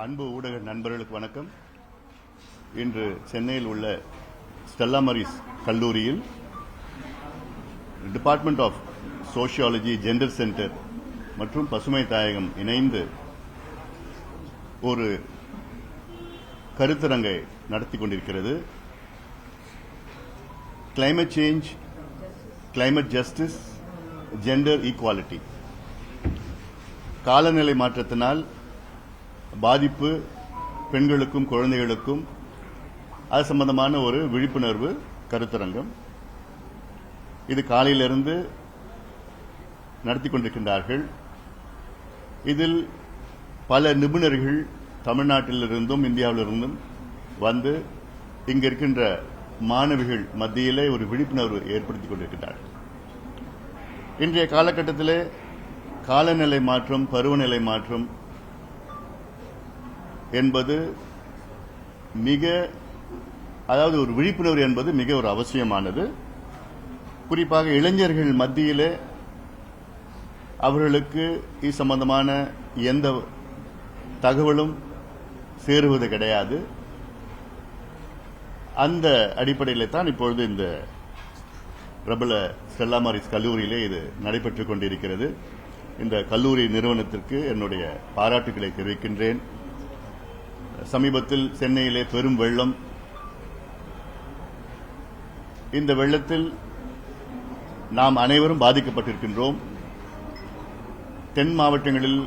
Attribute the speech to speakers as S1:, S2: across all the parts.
S1: அன்பு ஊடக நண்பர்களுக்கு வணக்கம். இன்று சென்னையில் உள்ள ஸ்டெல்லா மரிஸ் கல்லூரியில் department of sociology, gender centre மற்றும் பசுமை தாயகம் இணைந்து ஒரு கருத்தரங்கை நடத்தி கொண்டிருக்கிறது. Climate change, climate justice, gender equality. காலநிலை மாற்றத்தினால் பாதிப்பு பெண்களுக்கும் குழந்தைகளுக்கும் அது சம்பந்தமான ஒரு விழிப்புணர்வு கருத்தரங்கம். இது காலையிலிருந்து நடத்தி கொண்டிருக்கின்றார்கள். இதில் பல நிபுணர்கள் தமிழ்நாட்டிலிருந்தும் இந்தியாவிலிருந்தும் வந்து இங்கு இருக்கின்ற மாணவிகள் மத்தியிலே ஒரு விழிப்புணர்வு ஏற்படுத்திக் கொண்டிருக்கிறார்கள். இன்றைய காலகட்டத்திலே காலநிலை மாற்றம், பருவநிலை மாற்றம் என்பது அதாவது ஒரு விழிப்புணர்வு என்பது மிக ஒரு அவசியமானது. குறிப்பாக இளைஞர்கள் மத்தியிலே அவர்களுக்கு இது சம்பந்தமான எந்த தகவலும் சேருவது கிடையாது. அந்த அடிப்படையில் தான் இப்பொழுது இந்த பிரபல ஸ்டெல்லா மரிஸ் கல்லூரியிலே இது நடைபெற்றுக் கொண்டிருக்கிறது. இந்த கல்லூரி நிறுவனத்திற்கு என்னுடைய பாராட்டுகளை தெரிவிக்கின்றேன். சமீபத்தில் சென்னையிலே பெரும் வெள்ளம். இந்த வெள்ளத்தில் நாம் அனைவரும் பாதிக்கப்பட்டிருக்கின்றோம். தென் மாவட்டங்களில்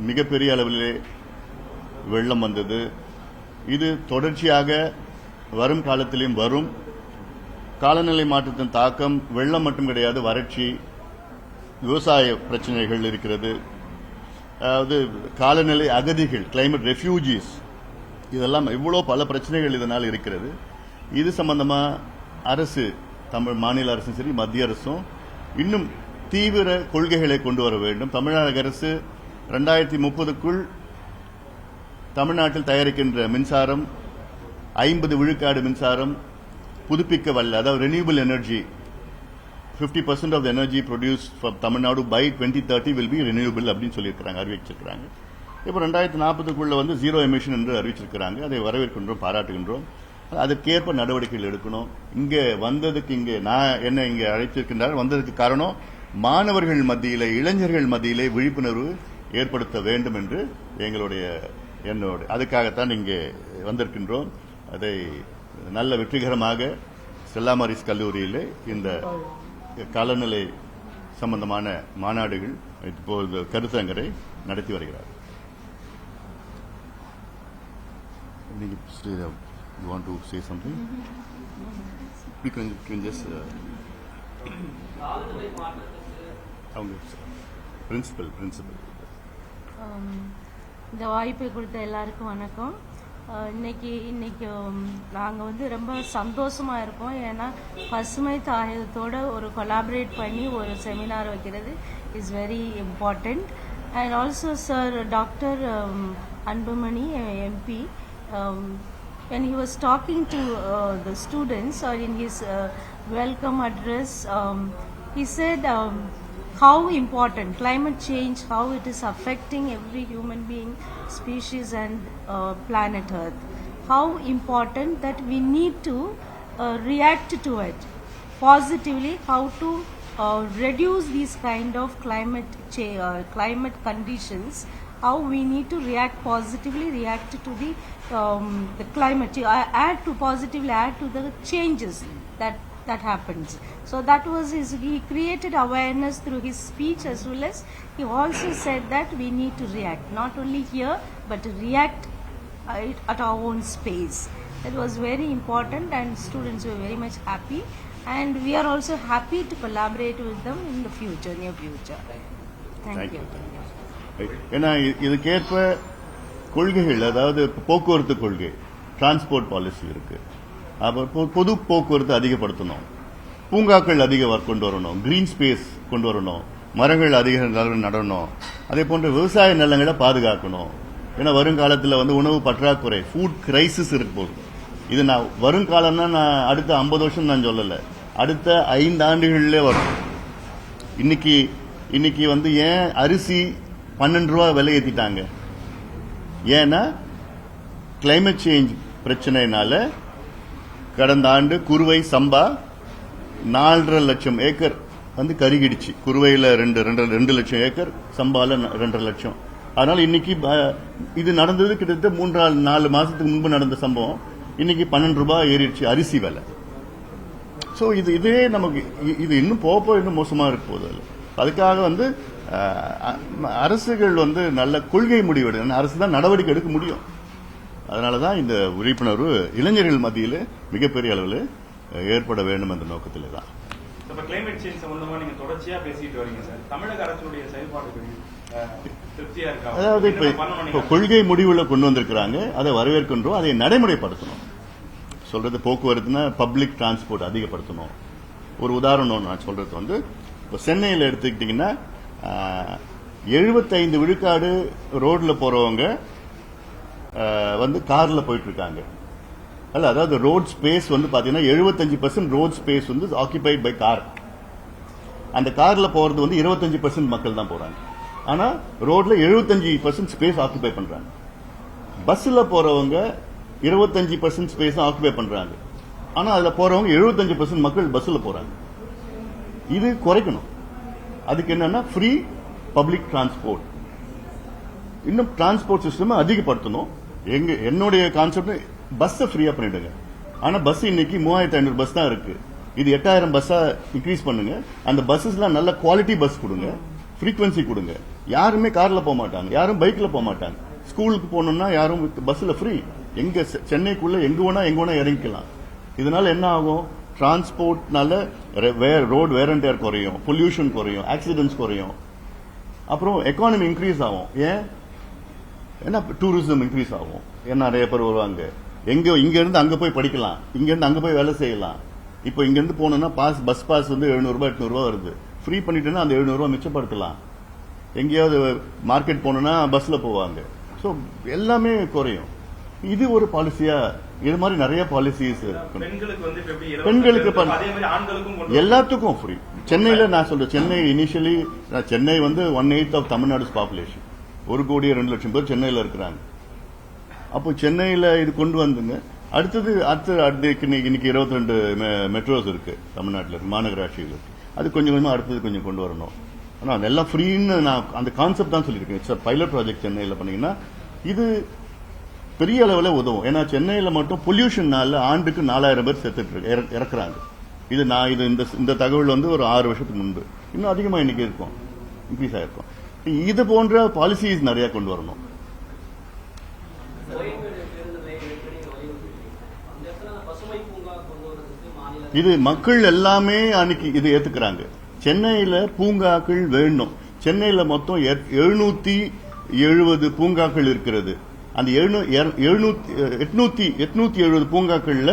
S1: மிகப்பெரிய அளவிலே வெள்ளம் வந்தது. இது தொடர்ச்சியாக வரும் காலத்திலும் வரும். காலநிலை மாற்றத்தின் தாக்கம் வெள்ளம் மட்டும் கிடையாது, வறட்சி, விவசாய பிரச்சனைகள் இருக்கிறது. அதாவது காலநிலை அகதிகள், கிளைமேட் ரெஃப்யூஜிஸ், இதெல்லாம் இவ்வளோ பல பிரச்சனைகள் இதனால் இருக்கிறது. இது சம்பந்தமா அரசு, தமிழ் மாநில அரசும் சரி மத்திய அரசும் இன்னும் தீவிர கொள்கைகளை கொண்டு வர வேண்டும். தமிழக அரசு 2030க்குள் தமிழ்நாட்டில் தயாரிக்கின்ற மின்சாரம் 50 விழுக்காடு மின்சாரம் புதுப்பிக்க வல்ல, அதாவது renewable energy, 50% of the energy produced from Tamil Nadu by 2030 will be renewable அப்படின்னு சொல்லியிருக்கிறாங்க, அறிவிச்சிருக்கிறாங்க. இப்போ 2040க்குள்ள வந்து ஜீரோ எமிஷன் என்று அறிவிச்சிருக்கிறாங்க. அதை வரவேற்கின்றோம், பாராட்டுகின்றோம். அதற்கேற்ப நடவடிக்கைகள் எடுக்கணும். இங்கே வந்ததுக்கு, நான் என்ன இங்கே அழைத்திருக்கின்றார், வந்ததுக்கு காரணம் மாணவர்கள் மத்தியிலே, இளைஞர்கள் மத்தியிலே விழிப்புணர்வு ஏற்படுத்த வேண்டும் என்று என்னோட அதுக்காகத்தான் இங்கே வந்திருக்கின்றோம். அதை நல்ல வெற்றிகரமாக ஸ்டெல்லா மரிஸ் கல்லூரியிலே இந்த காலநிலை சம்பந்தமான மாநாடுகள் இப்போது கருத்தரங்கரை நடத்தி வருகிறார். You want to say something? You can just principal.
S2: இந்த வாய்ப்பை கொடுத்த எல்லாருக்கும் வணக்கம். இன்னைக்கு நாங்கள் வந்து ரொம்ப சந்தோஷமாக இருக்கோம். ஏன்னா பசுமை தாயகத்தோட ஒரு கொலாபரேட் பண்ணி ஒரு செமினார் வைக்கிறது is very important. And also sir doctor Anbumani MP, when he was talking to the students or in his welcome address, he said how important climate change, how it is affecting every human being, species and planet Earth. How important that we need to react to it positively, how to reduce these kind of climate conditions, how we need to react positively, react to the climate, positively add to the changes that happens. So that was he created awareness through his speech, as well as he also said that we need to react, not only here but react at our own space. That was very important and students were very much happy, and we are also happy to collaborate with them in the near future. Thank you.
S1: ஏன்னா இதுக்கேற்ப கொள்கைகள், அதாவது போக்குவரத்து கொள்கை, transport policy இருக்கு. அப்புறம் பொது போக்குவரத்து அதிகப்படுத்தணும், பூங்காக்கள் கொண்டு வரணும், கிரீன் ஸ்பேஸ் கொண்டு வரணும், மரங்கள் அதிக நடணும். அதே போன்ற விவசாய நிலங்களை பாதுகாக்கணும். ஏன்னா வருங்காலத்தில் வந்து உணவு பற்றாக்குறை, ஃபுட் கிரைசிஸ் இருக்க போகுது. இது நான் வருங்காலம்னா நான் அடுத்த 50 வருஷம் நான் சொல்லலை, அடுத்த 5 ஆண்டுகளிலே வரும். இன்னைக்கு வந்து ஏன் அரிசி 12 ரூபா விலை ஏற்றிட்டாங்க? ஏன்னா கிளைமேட் சேஞ்ச் பிரச்சனைனால கடந்த ஆண்டு குறுவை சம்பா 4.5 லட்சம் ஏக்கர் வந்து கருகிடுச்சு. குறுவையில் 2 லட்சம் ஏக்கர், சம்பால 2.5 லட்சம். அதனால இன்னைக்கு இது நடந்தது கிட்டத்தட்ட 3-4 மாசத்துக்கு முன்பு நடந்த சம்பவம். இன்னைக்கு 12 ரூபாய் ஏறிடுச்சு அரிசி விலை. ஸோ இதே நமக்கு இது இன்னும் போக இன்னும் மோசமா இருக்க போகுது. அதுக்காக வந்து அரசுகள் வந்து நல்ல கொள்கை முடிவு, அரசு தான் நடவடிக்கை எடுக்க முடியும். அதனாலதான் இந்த விழிப்புணர்வு இளைஞர்கள் மத்தியில் மிகப்பெரிய அளவில் ஏற்பட வேண்டும் என்ற நோக்கத்திலே தான்.
S3: கிளைமேட் சேஞ்ச் சம்பந்தமா நீங்க தொடர்ச்சியா பேசிட்டு வரீங்க சார். தமிழக அரசுடைய செயல்பாடுகள் திருப்தியா இருக்கா?
S1: அதாவது இப்ப கொள்கை முடிவுல கொண்டு வந்திருக்கிறாங்க, அதை வரவேற்கின்றோம். அதை நடைமுறைப்படுத்தணும். சொல்றது போக்குவரத்துனா பப்ளிக் டிரான்ஸ்போர்ட் அதிகப்படுத்தணும். ஒரு உதாரணம் நான் சொல்றது வந்து இப்போ சென்னையில் எடுத்துக்கிட்டீங்கன்னா 75 விழுக்காடு ரோட்ல போறவங்க வந்து கார்ல போயிட்டு இருக்காங்க. அதாவது ரோட் ஸ்பேஸ் வந்து பாத்தீங்கன்னா 75% ரோட் ஸ்பேஸ் வந்து ஆக்கிபைட் பை கார். அந்த கார்ல போறது வந்து 25% மக்கள் தான் போறாங்க. ஆனா ரோட்ல 75% ஸ்பேஸ் ஆக்கிபை பண்றாங்க. பஸ்ல போறவங்க 25% ஸ்பேஸ் ஆக்கிபை பண்றாங்க. ஆனா அதுல போறவங்க 75% மக்கள் பஸ்ல போறாங்க. இது குறைக்கணும். அதுக்கு என்னன்னா ஃப்ரீ பப்ளிக் டிரான்ஸ்போர்ட், இன்னும் டிரான்ஸ்போர்ட் சிஸ்டம் அதிகப்படுத்தணும். என்னுடைய கான்செப்ட் பஸ் ஃப்ரீயா பண்ணிடுங்க. ஆனா பஸ் இன்னைக்கு 3500 பஸ் தான் இருக்கு. இது 8000 பஸ்ஸா இன்க்ரீஸ் பண்ணுங்க. அந்த பஸ்ஸஸ்லாம் நல்ல குவாலிட்டி பஸ் கொடுங்க, ஃப்ரீக்வன்சி கொடுங்க. யாருமே கார்ல போக மாட்டாங்க, யாரும் பைக்ல போக மாட்டாங்க. ஸ்கூலுக்கு போகணும்னா யாரும் பஸ்ல ஃப்ரீ. எங்க சென்னைக்குள்ள எங்க வேணா இறங்கிக்கலாம். இதனால என்ன ஆகும்? டிரான்ஸ்போர்ட்னால ரோடு வேர் அண்ட் டேர் குறையும், பொல்யூஷன் குறையும், ஆக்சிடென்ட்ஸ் குறையும். அப்புறம் எக்கானமி இன்க்ரீஸ் ஆகும். ஏன்னா டூரிசம் இன்க்ரீஸ் ஆகும். ஏன்னா நிறைய பேர் வருவாங்க. இங்க இருந்து அங்க போய் படிக்கலாம், இங்க இருந்து அங்க போய் வேலை செய்யலாம். இப்போ இங்க இருந்து போனோம்னா பஸ் பாஸ் வந்து 700 ரூபாய் 800 ரூபாய் வருது. ஃப்ரீ பண்ணிட்டோம்னா அந்த 700 ரூபாய் மிச்சப்படுத்தலாம். எங்கேயாவது மார்க்கெட் போனோம்னா பஸ்ல போவாங்க. ஸோ எல்லாமே குறையும். இது ஒரு பாலிசியா. இது மாதிரி நிறைய பாலிசிஸ் பெண்களுக்கு எல்லாத்துக்கும் ஃப்ரீ. சென்னையில நான் சொல்றேன், சென்னை இனிஷியலி சென்னை வந்து 1/8 ஆஃப் தமிழ்நாடு பாப்புலேஷன். 1,02,00,000 பேர் சென்னையில இருக்கிறாங்க. அப்போ சென்னையில இது கொண்டு வந்துங்க. அடுத்தது இன்னைக்கு 22 மெட்ரோஸ் இருக்கு தமிழ்நாட்டில் இருக்கு, மாநகராட்சிகள் இருக்கு. அது கொஞ்சம் கொஞ்சமா அடுத்தது கொஞ்சம் கொண்டு வரணும். ஆனா அதெல்லாம் ஃப்ரீன்னு நான் அந்த கான்செப்ட் தான் சொல்லியிருக்கேன். It's pilot project. சென்னையில பண்ணீங்கன்னா இது பெரிய அளவில் உதவும். ஏன்னா சென்னையில மட்டும் பொல்யூஷன்னால ஆண்டுக்கு 4000 பேர் செத்துட்டு இறக்குறாங்க. இது இந்த தகவல் வந்து ஒரு 6 வருஷத்துக்கு முன்பு. இன்னும் அதிகமா இன்னைக்கு இருக்கும், இன்க்ரீஸ் ஆயிருக்கும். இது போன்ற பாலிசிஸ் நிறைய கொண்டு வரணும். இது மக்கள் எல்லாமே அன்னைக்கு இது ஏத்துக்கிறாங்க. சென்னையில பூங்காக்கள் வேணும். சென்னையில மொத்தம் 770 பூங்காக்கள் இருக்கிறது. அந்த 870 பூங்காக்கள்ல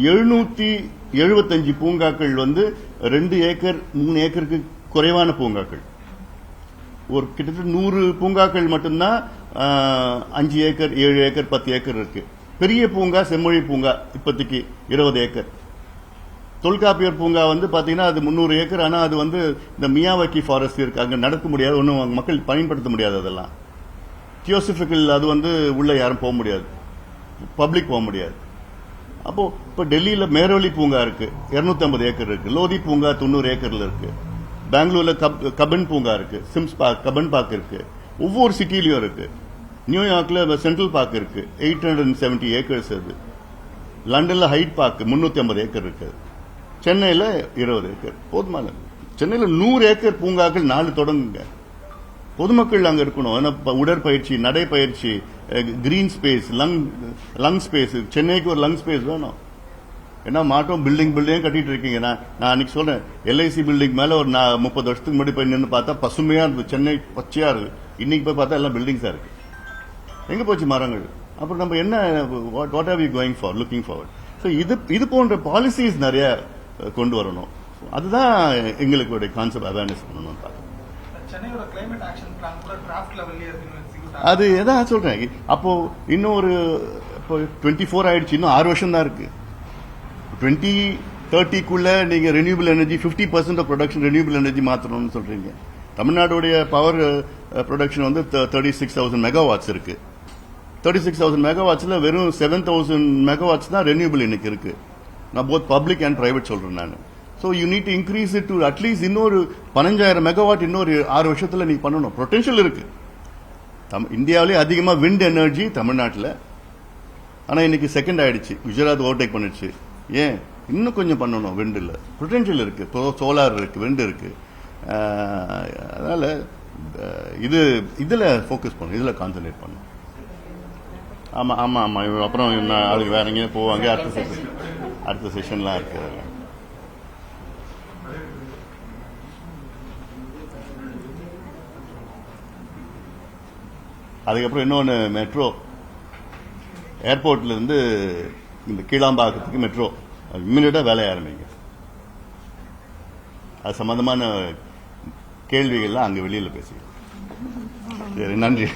S1: 775 பூங்காக்கள் வந்து 2 ஏக்கர் 3 ஏக்கருக்கு குறைவான பூங்காக்கள். ஒரு கிட்டத்தட்ட 100 பூங்காக்கள் மட்டும்தான் 5 ஏக்கர் 7 ஏக்கர் 10 ஏக்கர் இருக்கு. பெரிய பூங்கா செம்மொழி பூங்கா இப்போதைக்கு 20 ஏக்கர். தொல்காப்பியர் பூங்கா வந்து பாத்தீங்கன்னா அது 300 ஏக்கர். ஆனா அது வந்து இந்த மியாவாக்கி ஃபாரஸ்ட் இருக்கு, அங்க நடக்க முடியாது, ஒன்னும் மக்கள் பயன்படுத்த முடியாது. அதெல்லாம் தியோசிபிக்கல், அது வந்து உள்ள யாரும் போக முடியாது, பப்ளிக் போக முடியாது. அப்போ இப்ப டெல்லியில மேரோலி பூங்கா இருக்கு, 250 ஏக்கர் இருக்கு. லோதி பூங்கா 90 ஏக்கர்ல இருக்கு. பெங்களூர்ல கபன் பூங்கா இருக்கு, சிம்ஸ் பார்க், கபன் பார்க் இருக்கு. ஒவ்வொரு சிட்டிலையும் இருக்கு. நியூயார்க்ல சென்ட்ரல் பார்க் இருக்கு, 870 ஏக்கர்ஸ். அது லண்டன்ல ஹைட் பார்க் 350 ஏக்கர் இருக்கு. சென்னையில 20 ஏக்கர் போதுமான. சென்னையில 100 ஏக்கர் பூங்காக்கள் 4 தொடங்குங்க. பொதுமக்கள் அங்க இருக்கணும். உடற்பயிற்சி, நடைப்பயிற்சி, கிரீன் ஸ்பேஸ், லங் ஸ்பேஸ். சென்னைக்கு ஒரு லங் ஸ்பேஸ் வேணும். ஏன்னா மாட்டோம் பில்டிங் கட்டிட்டு இருக்கீங்க. நான் அன்னைக்கு சொல்றேன், எல்ஐசி பில்டிங் மேல ஒரு 30 வருஷத்துக்கு முன்னாடி போய் நின்று பார்த்தா பசுமையா இருந்தது, சென்னை பச்சையா இருக்கு. இன்னைக்கு போய் பார்த்தா எல்லாம் பில்டிங்ஸா இருக்கு. எங்க போச்சு மரங்கள்? அப்புறம் நம்ம என்ன, what are we going for, looking forward. So இது போன்ற பாலிசிஸ் நிறைய கொண்டு வரணும். அதுதான் எங்களுக்கு கான்செப்ட் அவேர்னஸ் பண்ணணும். அது எதான் சொல்றேன். அப்போ இன்னும் ஒரு 24 ஆயிடுச்சு, இன்னும் 6 வருஷம் தான் இருக்கு. 2030க்குள்ள நீங்க renewable energy 50% of production renewable energy மாத்தணும்னு சொல்றீங்க. தமிழ்நாடுடைய பவர் ப்ரொடக்ஷன் வந்து 36,000 மெகாவாட்ஸ் இருக்கு. 36,000 மெகாவாட்ஸ்ல வெறும் 7,000 மெகாவாட்ஸ் தான் ரெனியூபிள் இன்னைக்கு இருக்கு. நான் போத் பப்ளிக் அண்ட் பிரைவேட் சொல்றேன் நான். So you need to increase it to at least இன்னொரு 15,000 மெகாவாட் இன்னொரு 6 வருஷத்துல நீ பண்ணணும். பொட்டன்ஷியல் இருக்கு. இந்தியாவிலே அதிகமா விண்ட் எனர்ஜி தமிழ்நாட்டில். ஆனா இன்னைக்கு செகண்ட் ஆயிடுச்சு, குஜராத் ஓவர்டேக் பண்ணிடுச்சு. ஏன்? இன்னும் கொஞ்சம் பண்ணணும். விண்ட் இல்ல, பொட்டன்ஷியல் இருக்கு, சோலார் இருக்கு, விண்ட் இருக்கு. அதனால இதுல ஃபோக்கஸ் பண்ணணும், இதுல கான்சென்ட்ரேட் பண்ணணும். ஆமா ஆமா ஆமா. அப்புறம் அதுக்கு வேற எங்கேயும் போவாங்க. அடுத்த செஷன்லாம் இருக்கு. அதெல்லாம் அதுக்கப்புறம் இன்னொன்று மெட்ரோ, ஏர்போர்ட்ல இருந்து இந்த கீழாம்பாக்கத்துக்கு மெட்ரோ இம்மிடியா வேலைய ஆரம்பிங்க. அது சம்பந்தமான கேள்விகள்லாம் அங்க வெளியில பேசிக்கலாம். நன்றி.